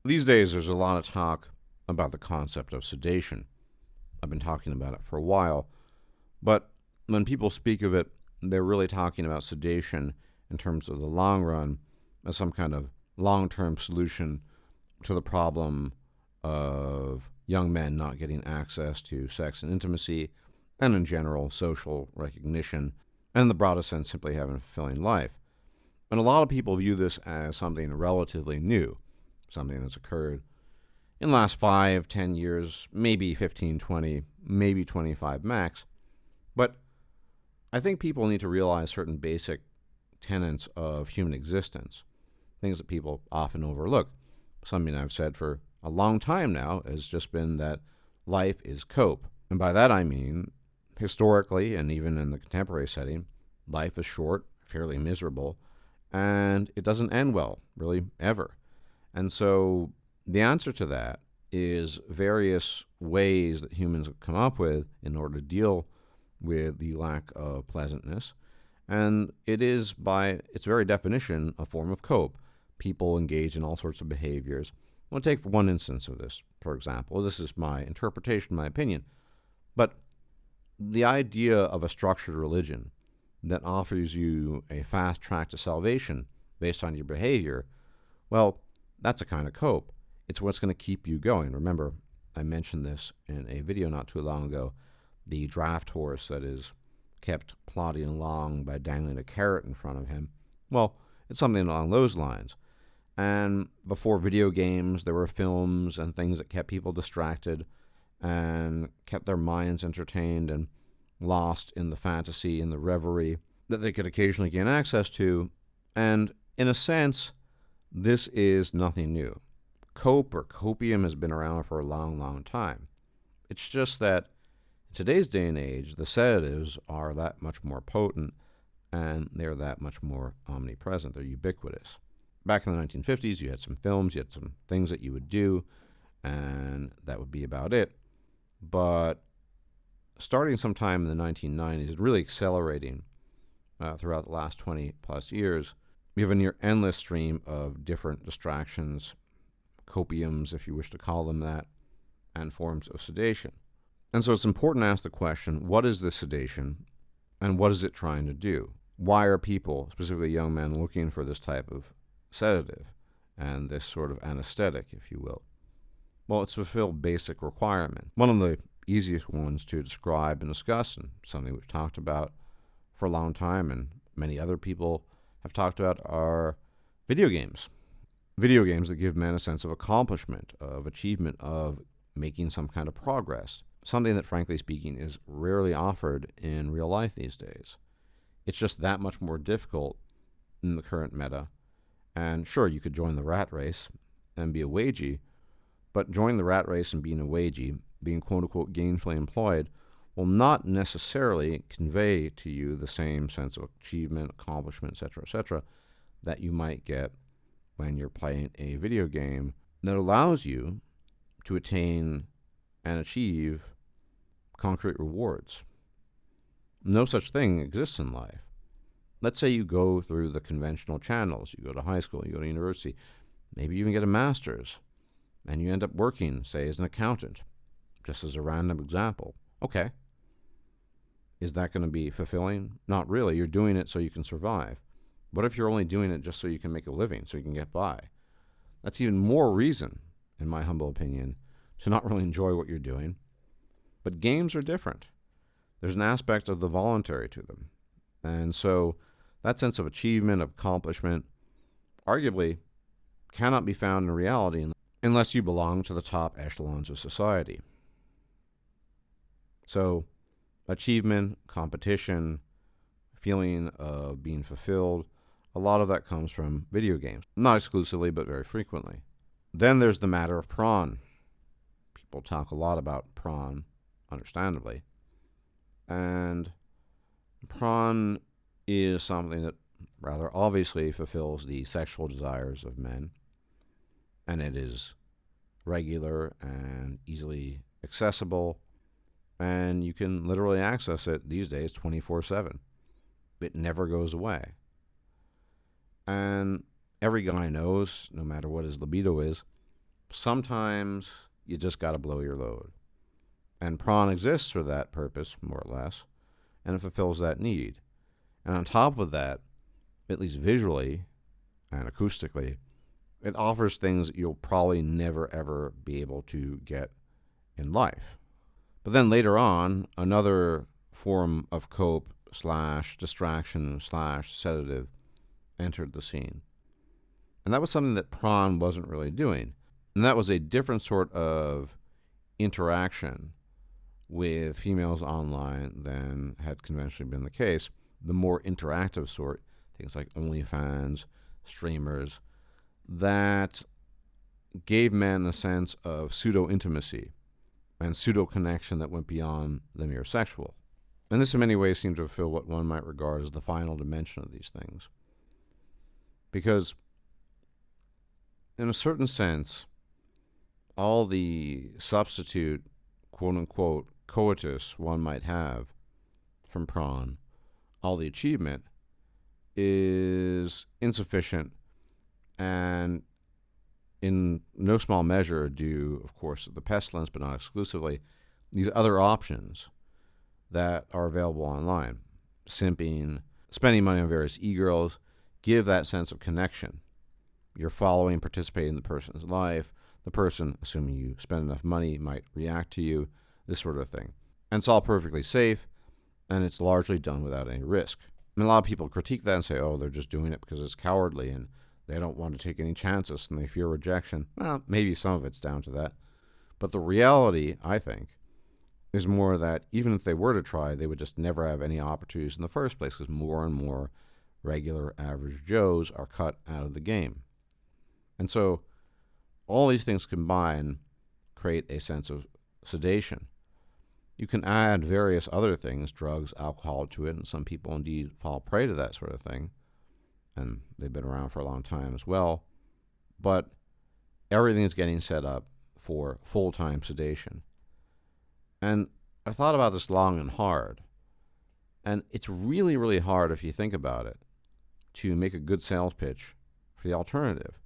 These days, there's a lot of talk about the concept of sedation. I've been talking about it for a while, but when people speak of it, they're really talking about sedation in terms of the long run as some kind of long term solution to the problem of young men not getting access to sex and intimacy, and in general, social recognition, and in the broadest sense, simply having a fulfilling life. And a lot of people view this as something relatively new, something that's occurred in the last 5, 10 years, maybe 15, 20, maybe 25 max. But I think people need to realize certain basic tenets of human existence, things that people often overlook. Something I've said for a long time now has just been that life is cope. And by that I mean, historically and even in the contemporary setting, life is short, fairly miserable, and it doesn't end well, really, ever. And so the answer to that is various ways that humans have come up with in order to deal with the lack of pleasantness. And it is, by its very definition, a form of cope. People engage in all sorts of behaviors. I'll take one instance of this, for example. This is my interpretation, my opinion. But the idea of a structured religion that offers you a fast track to salvation based on your behavior, well, that's a kind of cope. It's what's going to keep you going. Remember, I mentioned this in a video not too long ago, the draft horse that is kept plodding along by dangling a carrot in front of him. Well, it's something along those lines. And before video games, there were films and things that kept people distracted and kept their minds entertained and lost in the fantasy and the reverie that they could occasionally gain access to. And in a sense, this is nothing new. Cope or copium has been around for a long, long time. It's just that in today's day and age, the sedatives are that much more potent and they're that much more omnipresent. They're ubiquitous. Back in the 1950s, you had some films, you had some things that you would do, and that would be about it. But starting sometime in the 1990s, really accelerating throughout the last 20 plus years, we have a near endless stream of different distractions, copiums, if you wish to call them that, and forms of sedation. And so it's important to ask the question, what is this sedation, and what is it trying to do? Why are people, specifically young men, looking for this type of sedative and this sort of anesthetic, if you will? Well, it's to fulfill basic requirement. One of the easiest ones to describe and discuss, and something we've talked about for a long time and many other people have talked about, are video games. Video games that give men a sense of accomplishment, of achievement, of making some kind of progress, something that, frankly speaking, is rarely offered in real life these days. It's just that much more difficult in the current meta. And sure, you could join the rat race and be a wagey, but joining the rat race and being a wagey, being quote-unquote gainfully employed, will not necessarily convey to you the same sense of achievement, accomplishment, etc., that you might get when you're playing a video game that allows you to attain and achieve concrete rewards. No such thing exists in life. Let's say you go through the conventional channels. You go to high school, you go to university, maybe you even get a master's, and you end up working, say, as an accountant, just as a random example. Okay. Is that going to be fulfilling? Not really. You're doing it so you can survive. What if you're only doing it just so you can make a living, so you can get by? That's even more reason, in my humble opinion, to not really enjoy what you're doing. But games are different. There's an aspect of the voluntary to them. And so that sense of achievement, of accomplishment, arguably cannot be found in reality unless you belong to the top echelons of society. So achievement, competition, feeling of being fulfilled, a lot of that comes from video games. Not exclusively, but very frequently. Then there's the matter of prawn. People talk a lot about prawn, understandably. And prawn is something that rather obviously fulfills the sexual desires of men. And it is regular and easily accessible. And you can literally access it these days 24/7. It never goes away. And every guy knows, no matter what his libido is, Sometimes you just got to blow your load. And prawn exists for that purpose, more or less, and it fulfills that need. And on top of that, at least visually and acoustically, it offers things that you'll probably never ever be able to get in life. But then later on, another form of cope / distraction / sedative entered the scene. And that was something that prawn wasn't really doing. And that was a different sort of interaction with females online than had conventionally been the case. The more interactive sort, things like OnlyFans, streamers, that gave men a sense of pseudo-intimacy and pseudo-connection that went beyond the mere sexual. And this in many ways seemed to fulfill what one might regard as the final dimension of these things. Because in a certain sense, all the substitute, quote-unquote, coitus one might have from prawn, all the achievement, is insufficient and in no small measure due, of course, to the pestilence, but not exclusively, these other options that are available online. Simping, spending money on various e-girls, give that sense of connection. You're following, participating in the person's life. The person, assuming you spend enough money, might react to you, this sort of thing. And it's all perfectly safe, and it's largely done without any risk. And a lot of people critique that and say, oh, they're just doing it because it's cowardly and they don't want to take any chances and they fear rejection. Well, maybe some of it's down to that. But the reality, I think, is more that even if they were to try, they would just never have any opportunities in the first place because more and more regular average Joes are cut out of the game. And so all these things combined create a sense of sedation. You can add various other things, drugs, alcohol, to it, and some people indeed fall prey to that sort of thing. And they've been around for a long time as well. But everything is getting set up for full-time sedation. And I thought about this long and hard. And it's really, really hard, if you think about it, to make a good sales pitch for the alternative.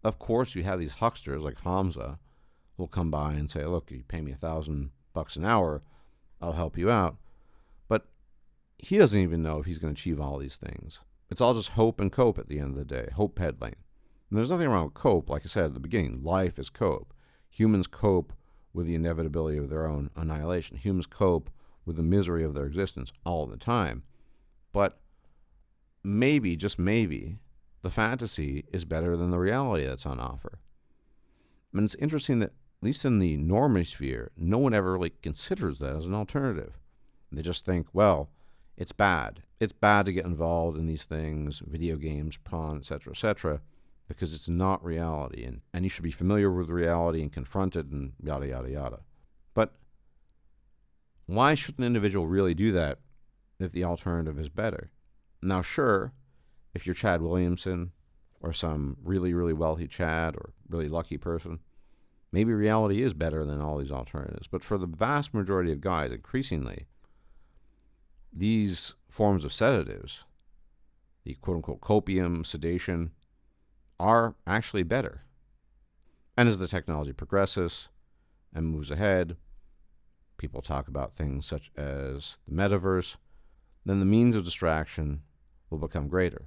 Of course, you have these hucksters like Hamza who will come by and say, look, you pay me $1,000 an hour, I'll help you out. But he doesn't even know if he's going to achieve all these things. It's all just hope and cope at the end of the day, hope peddling. And there's nothing wrong with cope. Like I said at the beginning, life is cope. Humans cope with the inevitability of their own annihilation. Humans cope with the misery of their existence all the time. But maybe, just maybe, the fantasy is better than the reality that's on offer. And it's interesting that, at least in the normosphere, no one ever really considers that as an alternative. They just think, well, it's bad. It's bad to get involved in these things, video games, prawn, etc., because it's not reality. And you should be familiar with reality and confront it and yada, yada, yada. But why should an individual really do that if the alternative is better? Now, sure, if you're Chad Williamson or some really, really wealthy Chad or really lucky person, maybe reality is better than all these alternatives. But for the vast majority of guys, increasingly, these forms of sedatives, the quote-unquote copium, sedation, are actually better. And as the technology progresses and moves ahead, people talk about things such as the metaverse, then the means of distraction will become greater.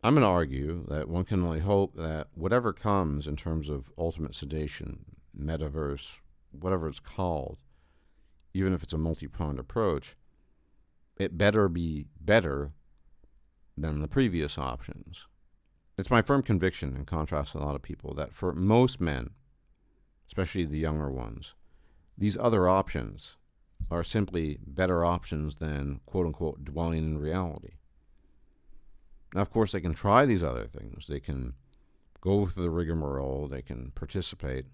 I'm going to argue that one can only hope that whatever comes in terms of ultimate sedation, metaverse, whatever it's called, even if it's a multi-pronged approach, it better be better than the previous options. It's my firm conviction, in contrast to a lot of people, that for most men, especially the younger ones, these other options are simply better options than, quote-unquote, dwelling in reality. Now, of course, they can try these other things. They can go through the rigmarole. They can participate.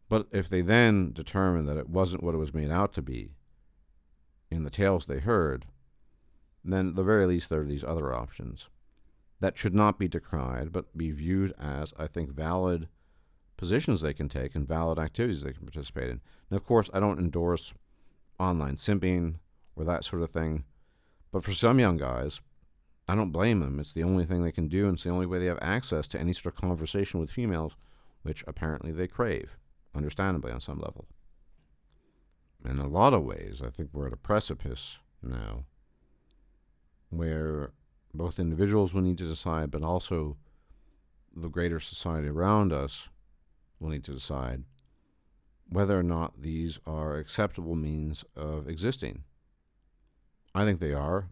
But if they then determine that it wasn't what it was made out to be in the tales they heard, then at the very least there are these other options that should not be decried, but be viewed as, I think, valid positions they can take and valid activities they can participate in. And of course, I don't endorse online simping or that sort of thing, but for some young guys, I don't blame them. It's the only thing they can do, and it's the only way they have access to any sort of conversation with females which apparently they crave, understandably on some level. In a lot of ways, I think we're at a precipice now where both individuals will need to decide, but also the greater society around us will need to decide whether or not these are acceptable means of existing. I think they are.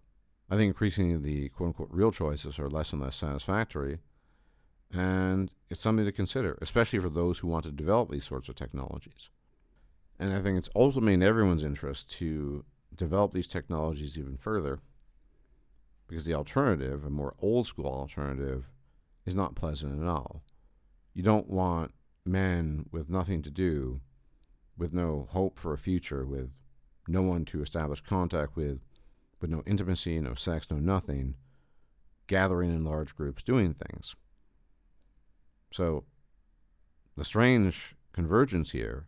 I think increasingly the quote-unquote real choices are less and less satisfactory, and it's something to consider, especially for those who want to develop these sorts of technologies. And I think it's ultimately in everyone's interest to develop these technologies even further, because the alternative, a more old-school alternative, is not pleasant at all. You don't want men with nothing to do, with no hope for a future, with no one to establish contact with no intimacy, no sex, no nothing, gathering in large groups doing things. So the strange convergence here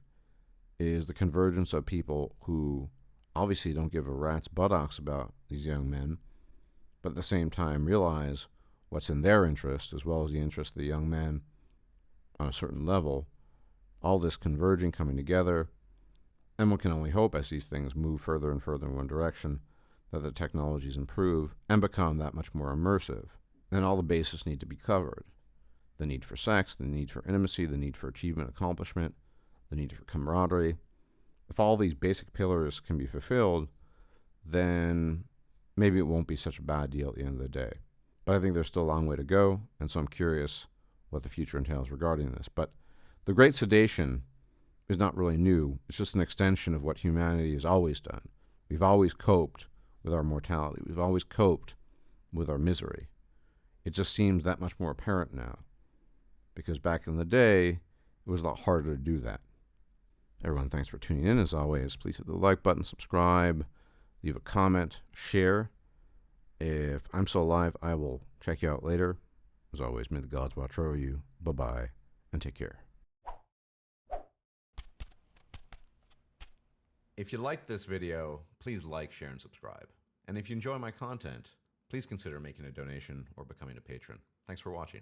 is the convergence of people who obviously don't give a rat's buttocks about these young men, but at the same time realize what's in their interest as well as the interest of the young men on a certain level, all this converging, coming together, and one can only hope as these things move further and further in one direction that the technologies improve and become that much more immersive. And all the bases need to be covered. The need for sex, the need for intimacy, the need for achievement, accomplishment, the need for camaraderie. If all these basic pillars can be fulfilled, then maybe it won't be such a bad deal at the end of the day. But I think there's still a long way to go, and so I'm curious what the future entails regarding this. But the Great Sedation is not really new. It's just an extension of what humanity has always done. We've always coped with our mortality. We've always coped with our misery. It just seems that much more apparent now, because back in the day, it was a lot harder to do that. Everyone, thanks for tuning in. As always, please hit the like button, subscribe, leave a comment, share. If I'm still alive, I will check you out later. As always, may the gods watch over you. Bye-bye, and take care. If you liked this video, please like, share, and subscribe. And if you enjoy my content, please consider making a donation or becoming a patron. Thanks for watching.